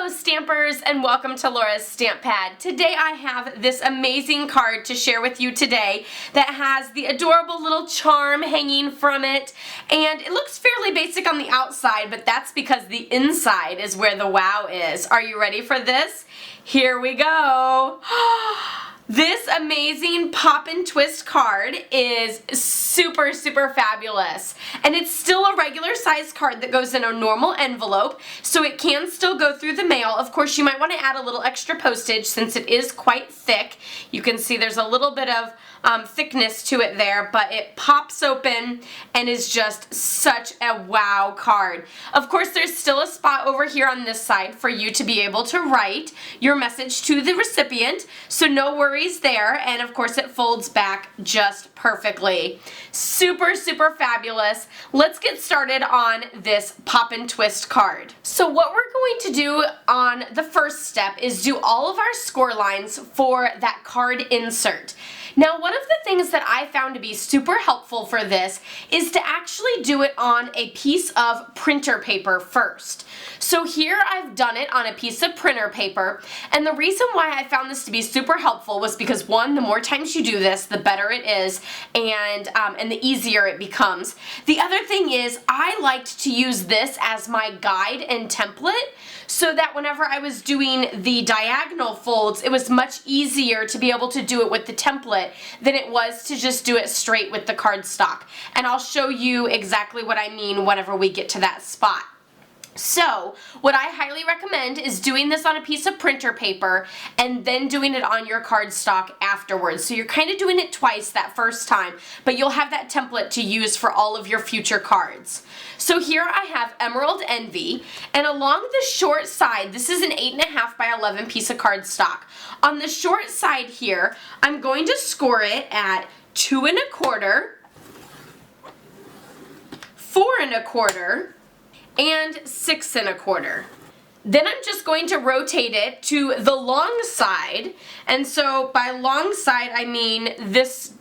Hello Stampers and welcome to Laura's Stamp Pad. Today I have this amazing card to share with you today that has the adorable little charm hanging from it, and it looks fairly basic on the outside, but that's because the inside is where the wow is. Are you ready for this? Here we go. This amazing pop and twist card is super fabulous, and it's still a regular size card that goes in a normal envelope, so it can still go through the mail. Of course, you might want to add a little extra postage since it is quite thick. You can see there's a little bit of thickness to it there, but it pops open and is just such a wow card. Of course, there's still a spot over here on this side for you to be able to write your message to the recipient, so no worries there, and of course it folds back just perfectly. Super fabulous. Let's get started on this pop and twist card. So what we're going to do on the first step is do all of our score lines for that card insert. Now, one of the things that I found to be super helpful for this is to actually do it on a piece of printer paper first. So here I've done it on a piece of printer paper, and the reason why I found this to be super helpful was because, one, the more times you do this, the better it is, and the easier it becomes. The other thing is I liked to use this as my guide and template, so that whenever I was doing the diagonal folds, it was much easier to be able to do it with the template than it was to just do it straight with the cardstock. And I'll show you exactly what I mean whenever we get to that spot. So, what I highly recommend is doing this on a piece of printer paper and then doing it on your cardstock afterwards. So you're kind of doing it twice that first time, but you'll have that template to use for all of your future cards. So here I have Emerald Envy, and along the short side, this is an 8.5 by 11 piece of cardstock. On the short side here, I'm going to score it at 2 1/4, 4 1/4, and 6 1/4. Then I'm just going to rotate it to the long side, and so by long side I mean this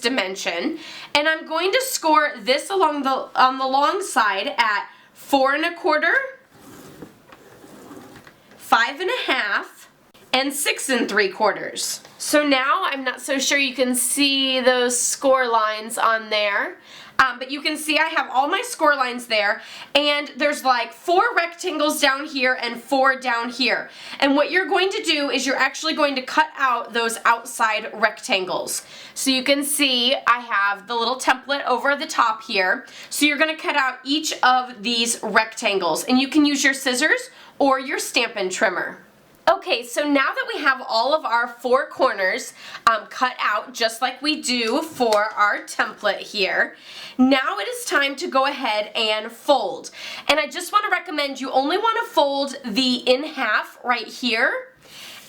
dimension, and I'm going to score this on the long side at 4 1/4, 5 1/2, and 6 3/4. So now I'm not so sure you can see those score lines on there. But you can see I have all my score lines there, and there's like 4 rectangles down here and 4 down here. And what you're going to do is you're actually going to cut out those outside rectangles. So you can see I have the little template over the top here. So you're going to cut out each of these rectangles, and you can use your scissors or your Stampin' trimmer. Okay, so now that we have all of our 4 corners cut out just like we do for our template here, now it is time to go ahead and fold. And I just want to recommend you only want to fold the in half right here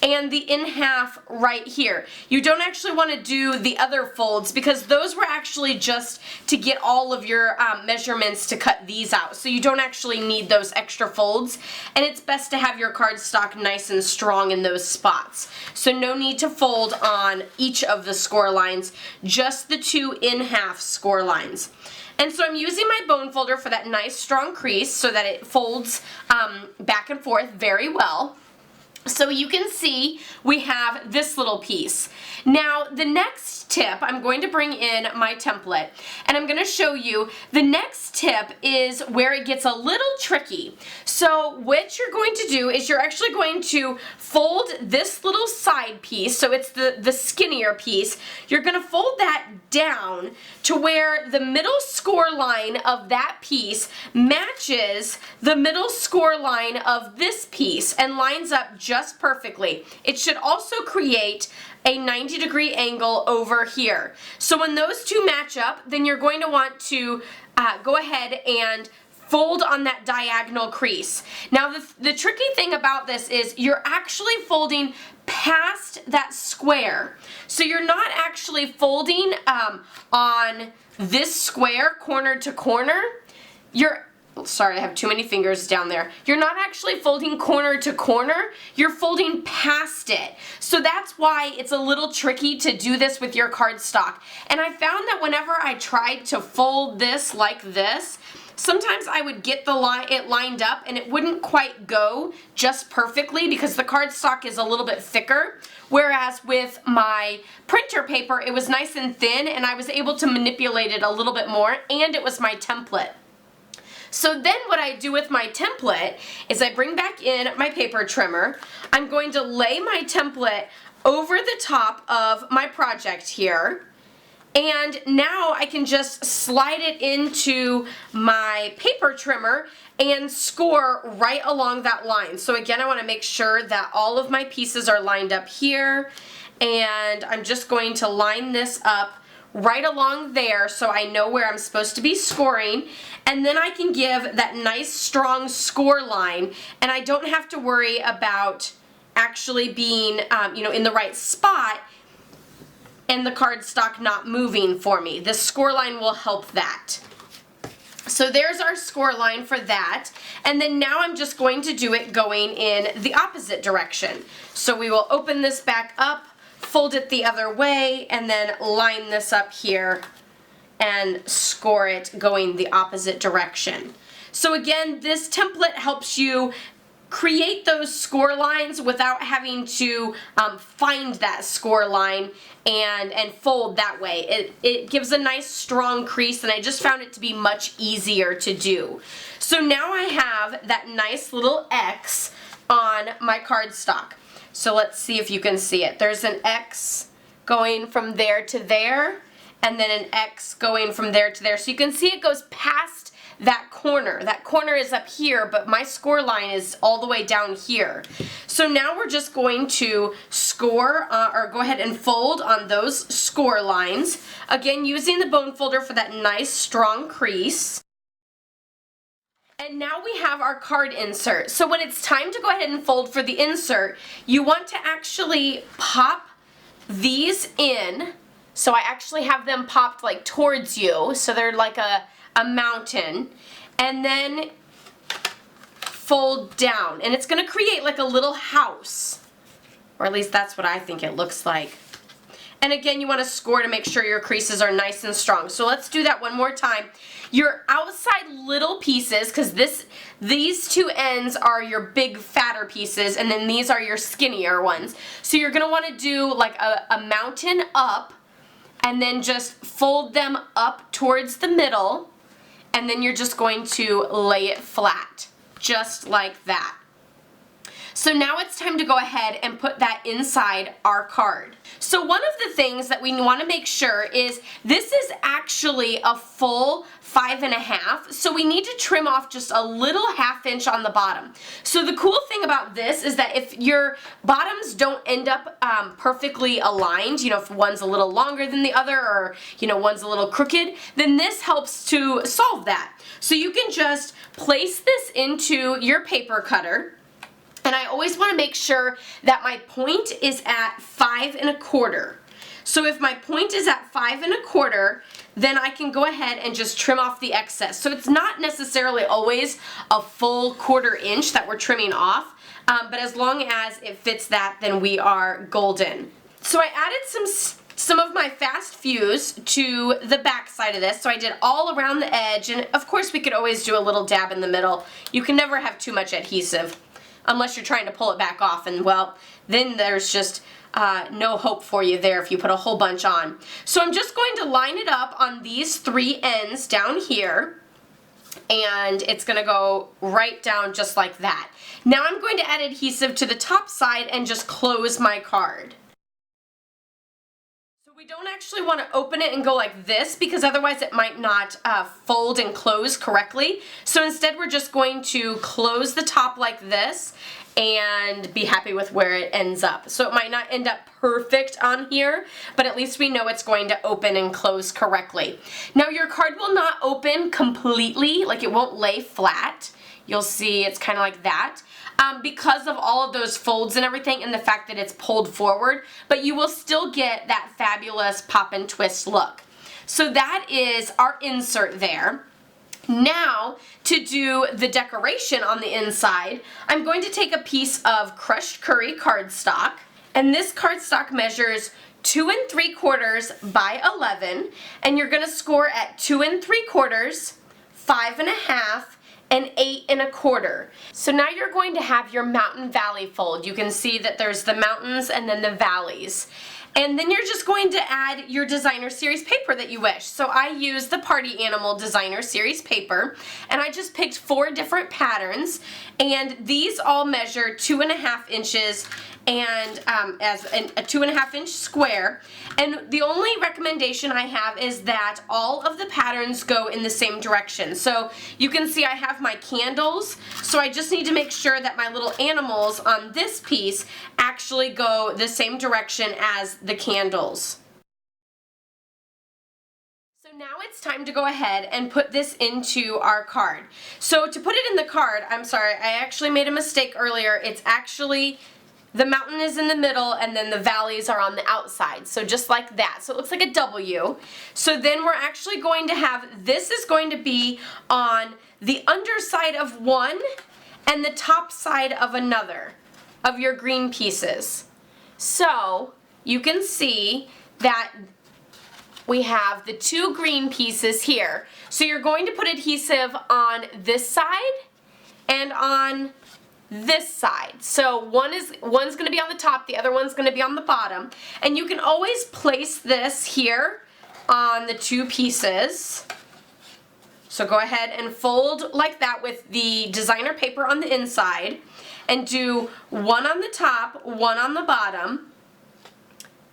and the in half right here. You don't actually want to do the other folds because those were actually just to get all of your measurements to cut these out. So you don't actually need those extra folds, and it's best to have your cardstock nice and strong in those spots. So no need to fold on each of the score lines, just the 2 in half score lines. And so I'm using my bone folder for that nice strong crease so that it folds back and forth very well. So you can see we have this little piece. Now the next tip, I'm going to bring in my template, and I'm going to show you the next tip is where it gets a little tricky. So what you're going to do is you're actually going to fold this little side piece, so it's the skinnier piece. You're going to fold that down to where the middle score line of that piece matches the middle score line of this piece and lines up just perfectly. It should also create a 90-degree angle over here. So when those two match up, then you're going to want to go ahead and fold on that diagonal crease. Now the tricky thing about this is you're actually folding past that square. So you're not actually folding on this square corner to corner. Sorry, I have too many fingers down there. You're not actually folding corner to corner, you're folding past it. So that's why it's a little tricky to do this with your cardstock. And I found that whenever I tried to fold this like this, sometimes I would get it lined up and it wouldn't quite go just perfectly because the cardstock is a little bit thicker, whereas with my printer paper it was nice and thin and I was able to manipulate it a little bit more, and it was my template. So then what I do with my template is I bring back in my paper trimmer. I'm going to lay my template over the top of my project here, and now I can just slide it into my paper trimmer and score right along that line. So again, I want to make sure that all of my pieces are lined up here, and I'm just going to line this up right along there so I know where I'm supposed to be scoring, and then I can give that nice strong score line, and I don't have to worry about actually being in the right spot and the cardstock not moving for me. This score line will help that. So there's our score line for that, and then now I'm just going to do it going in the opposite direction. So we will open this back up, fold it the other way, and then line this up here and score it going the opposite direction. So again, this template helps you create those score lines without having to find that score line and fold that way. It gives a nice strong crease, and I just found it to be much easier to do. So now I have that nice little X on my cardstock. So let's see if you can see it. There's an X going from there to there, and then an X going from there to there. So you can see it goes past that corner. That corner is up here, but my score line is all the way down here. So now we're just going to score, or go ahead and fold on those score lines. Again, using the bone folder for that nice strong crease. And now we have our card insert. So when it's time to go ahead and fold for the insert, you want to actually pop these in. So I actually have them popped like towards you, so they're like a mountain, and then fold down. And it's going to create like a little house, or at least that's what I think it looks like. And again, you want to score to make sure your creases are nice and strong. So let's do that one more time. Your outside little pieces, because these two ends are your big fatter pieces, and then these are your skinnier ones. So you're going to want to do like a mountain up, and then just fold them up towards the middle, and then you're just going to lay it flat, just like that. So now it's time to go ahead and put that inside our card. So one of the things that we want to make sure is this is actually a full 5.5, so we need to trim off just a little 1/2 inch on the bottom. So the cool thing about this is that if your bottoms don't end up perfectly aligned, if one's a little longer than the other, or one's a little crooked, then this helps to solve that. So you can just place this into your paper cutter. And I always want to make sure that my point is at 5 1/4. So if my point is at 5 1/4, then I can go ahead and just trim off the excess. So it's not necessarily always a full 1/4 inch that we're trimming off, but as long as it fits that, then we are golden. So I added some of my fast fuse to the back side of this. So I did all around the edge, and of course we could always do a little dab in the middle. You can never have too much adhesive, unless you're trying to pull it back off, and well, then there's just no hope for you there if you put a whole bunch on. So I'm just going to line it up on these 3 ends down here, and it's going to go right down just like that. Now I'm going to add adhesive to the top side and just close my card. We don't actually want to open it and go like this, because otherwise it might not fold and close correctly. So instead we're just going to close the top like this and be happy with where it ends up. So it might not end up perfect on here, but at least we know it's going to open and close correctly. Now your card will not open completely, like it won't lay flat. You'll see it's kind of like that. Because of all of those folds and everything, and the fact that it's pulled forward, but you will still get that fabulous pop and twist look. So that is our insert there. Now, to do the decoration on the inside, I'm going to take a piece of crushed curry cardstock, and this cardstock measures 2 3/4 by 11, and you're going to score at 2 3/4, 5.5, and 8.25. So now you're going to have your mountain valley fold. You can see that there's the mountains and then the valleys. And then you're just going to add your designer series paper that you wish. So I used the Party Animal designer series paper, and I just picked 4 different patterns, and these all measure 2.5 inches and as a 2.5 inch square. And the only recommendation I have is that all of the patterns go in the same direction. So you can see I have my candles, so I just need to make sure that my little animals on this piece actually go the same direction as the candles. So now it's time to go ahead and put this into our card. So to put it in the card, I'm sorry, I actually made a mistake earlier. It's actually the mountain is in the middle and then the valleys are on the outside. So just like that. So it looks like a W. So then we're actually going to have, this is going to be on the underside of one and the top side of another of your green pieces. So you can see that we have the 2 green pieces here. So you're going to put adhesive on this side and on this side. So one's going to be on the top, the other one's going to be on the bottom. And you can always place this here on the 2 pieces. So go ahead and fold like that with the designer paper on the inside and do one on the top, one on the bottom.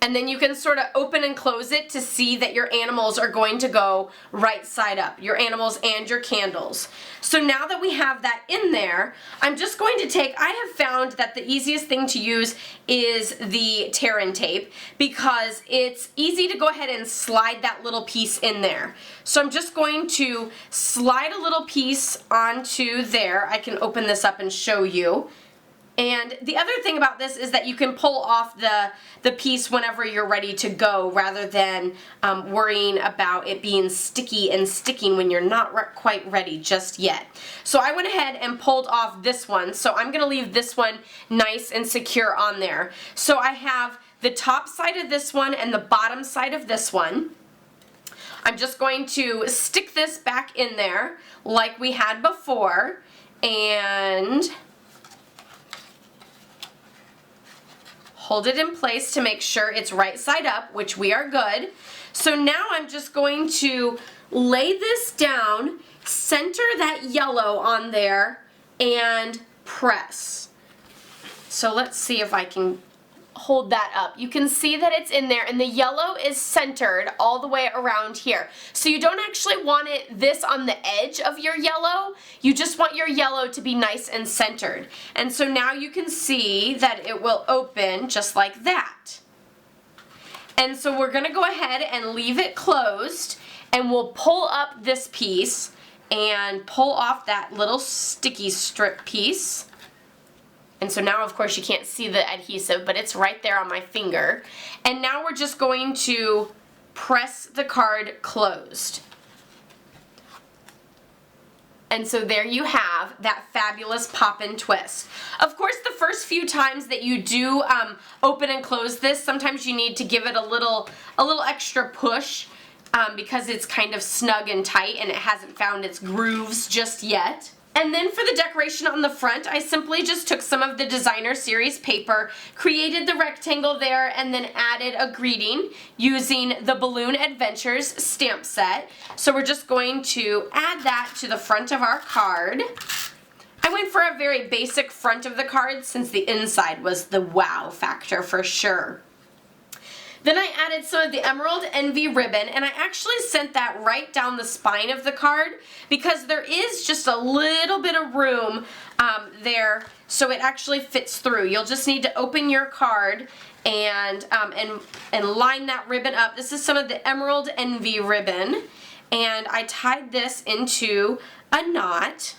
And then you can sort of open and close it to see that your animals are going to go right side up, your animals and your candles. So now that we have that in there, I'm just going to take, I have found that the easiest thing to use is the tear-in tape because it's easy to go ahead and slide that little piece in there. So I'm just going to slide a little piece onto there. I can open this up and show you. And the other thing about this is that you can pull off the piece whenever you're ready to go rather than worrying about it being sticky and sticking when you're not quite ready just yet. So I went ahead and pulled off this one, so I'm going to leave this one nice and secure on there. So I have the top side of this one and the bottom side of this one. I'm just going to stick this back in there like we had before and hold it in place to make sure it's right side up, which we are good. So now I'm just going to lay this down, center that yellow on there, and press. So let's see if I can hold that up. You can see that it's in there and the yellow is centered all the way around here. So you don't actually want this on the edge of your yellow, you just want your yellow to be nice and centered. And so now you can see that it will open just like that. And so we're going to go ahead and leave it closed and we'll pull up this piece and pull off that little sticky strip piece. And so now, of course, you can't see the adhesive, but it's right there on my finger. And now we're just going to press the card closed. And so there you have that fabulous pop and twist. Of course, the first few times that you do open and close this, sometimes you need to give it a little extra push because it's kind of snug and tight and it hasn't found its grooves just yet. And then for the decoration on the front, I simply just took some of the designer series paper, created the rectangle there, and then added a greeting using the Balloon Adventures stamp set. So we're just going to add that to the front of our card. I went for a very basic front of the card since the inside was the wow factor for sure. Then I added some of the Emerald Envy ribbon, and I actually sent that right down the spine of the card because there is just a little bit of room there, so it actually fits through. You'll just need to open your card and line that ribbon up. This is some of the Emerald Envy ribbon, and I tied this into a knot.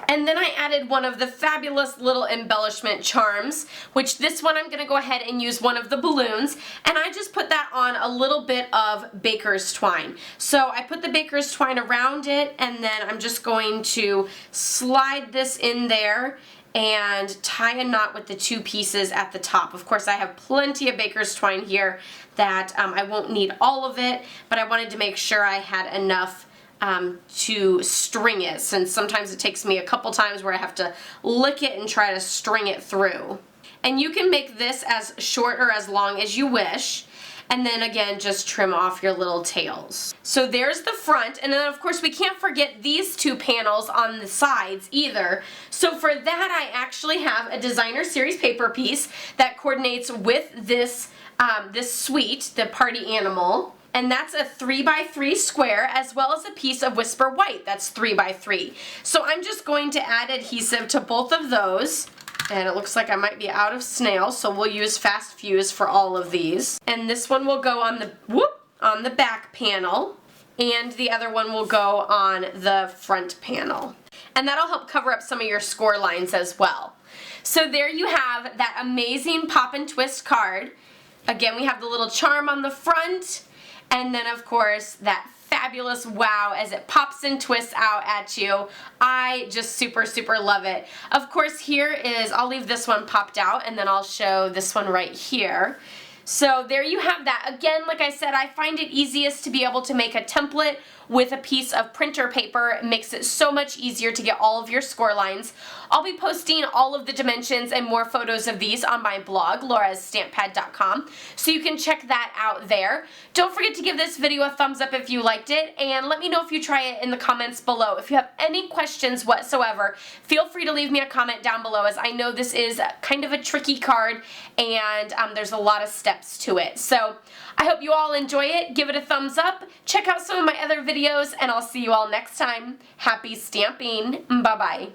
And then I added one of the fabulous little embellishment charms, which this one I'm going to go ahead and use one of the balloons, and I just put that on a little bit of baker's twine. So I put the baker's twine around it, and then I'm just going to slide this in there and tie a knot with the 2 pieces at the top. Of course, I have plenty of baker's twine here that I won't need all of it, but I wanted to make sure I had enough to string it, since sometimes it takes me a couple times where I have to lick it and try to string it through. And you can make this as short or as long as you wish. And then again, just trim off your little tails. So there's the front, and then of course we can't forget these two panels on the sides either. So for that I actually have a designer series paper piece that coordinates with this, this suite, the party animal. And that's a 3x3 square, as well as a piece of Whisper White that's 3x3. So I'm just going to add adhesive to both of those. And it looks like I might be out of snail, so we'll use Fast Fuse for all of these. And this one will go on the back panel, and the other one will go on the front panel. And that'll help cover up some of your score lines as well. So there you have that amazing pop and twist card. Again, we have the little charm on the front, and then of course that fabulous wow as it pops and twists out at you. I just super love it. Of course, here is, I'll leave this one popped out and then I'll show this one right here. So there you have that. Again, like I said, I find it easiest to be able to make a template with a piece of printer paper. It makes it so much easier to get all of your score lines. I'll be posting all of the dimensions and more photos of these on my blog, laurastamppad.com, so you can check that out there. Don't forget to give this video a thumbs up if you liked it, and let me know if you try it in the comments below. If you have any questions whatsoever, feel free to leave me a comment down below, as I know this is kind of a tricky card and there's a lot of steps to it. So I hope you all enjoy it. Give it a thumbs up. Check out some of my other videos, and I'll see you all next time. Happy stamping. Bye-bye.